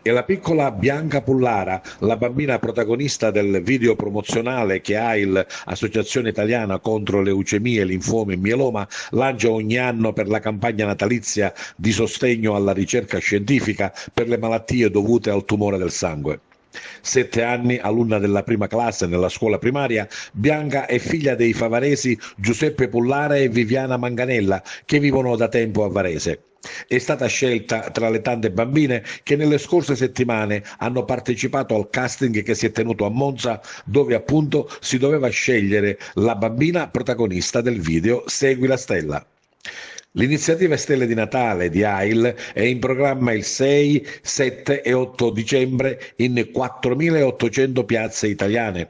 E la piccola Bianca Pullara, la bambina protagonista del video promozionale che AIL, Associazione Italiana contro Leucemie, Linfomi e Mieloma, lancia ogni anno per la campagna natalizia di sostegno alla ricerca scientifica per le malattie dovute al tumore del sangue. 7 anni, alunna della prima classe nella scuola primaria, Bianca è figlia dei favaresi Giuseppe Pullara e Viviana Manganella, che vivono da tempo a Varese. È stata scelta tra le tante bambine che nelle scorse settimane hanno partecipato al casting che si è tenuto a Monza, dove appunto si doveva scegliere la bambina protagonista del video Segui la Stella. L'iniziativa Stelle di Natale di AIL è in programma il 6, 7 e 8 dicembre in 4.800 piazze italiane.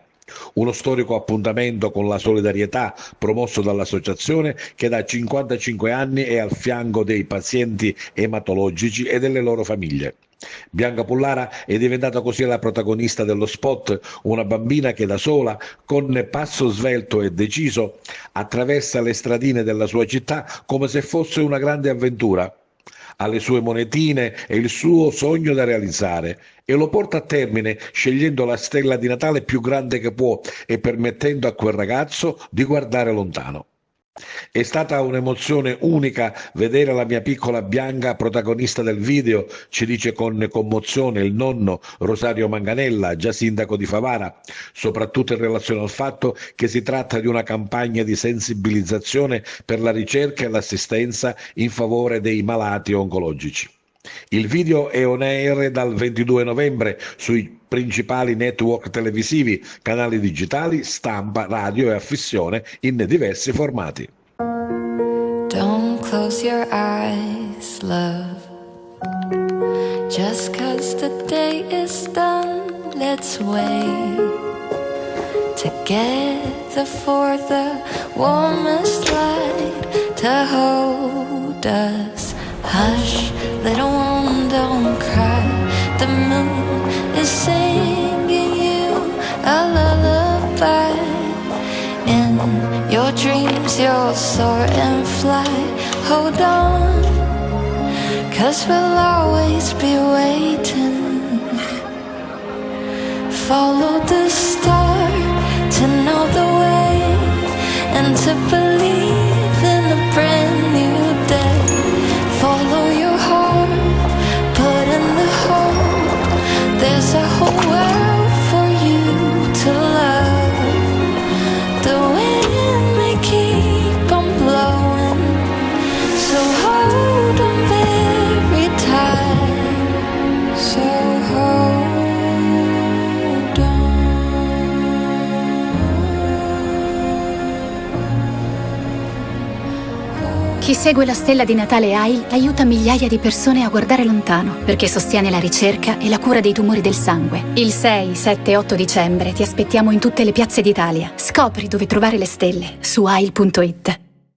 Uno storico appuntamento con la solidarietà promosso dall'associazione che da 55 anni è al fianco dei pazienti ematologici e delle loro famiglie. Bianca Pullara è diventata così la protagonista dello spot, una bambina che da sola, con passo svelto e deciso, attraversa le stradine della sua città come se fosse una grande avventura. Ha le sue monetine e il suo sogno da realizzare e lo porta a termine scegliendo la stella di Natale più grande che può e permettendo a quel ragazzo di guardare lontano. È stata un'emozione unica vedere la mia piccola Bianca protagonista del video, ci dice con commozione il nonno Rosario Manganella, già sindaco di Favara, soprattutto in relazione al fatto che si tratta di una campagna di sensibilizzazione per la ricerca e l'assistenza in favore dei malati oncologici. Il video è on air dal 22 novembre sui principali network televisivi, canali digitali, stampa, radio e affissione in diversi formati. Don't close your eyes, love. Just 'cause the day is done, let's wait together for the warmest light to hold us. Hush, little one, don't cry. The moon is singing you a lullaby. In your dreams you'll soar and fly. Hold on, 'cause we'll always be waiting. Follow the star to know the way and to believe in a brand new day. Follow your heart, put in the hope. There's a whole world for you to love. The wind may keep on blowing, so hold on very tight. So hold on. Chi segue la stella di Natale AIL aiuta migliaia di persone a guardare lontano, perché sostiene la ricerca e la cura dei tumori del sangue. Il 6, 7 e 8 dicembre ti aspettiamo in tutte le piazze d'Italia. Scopri dove trovare le stelle su AIL.it.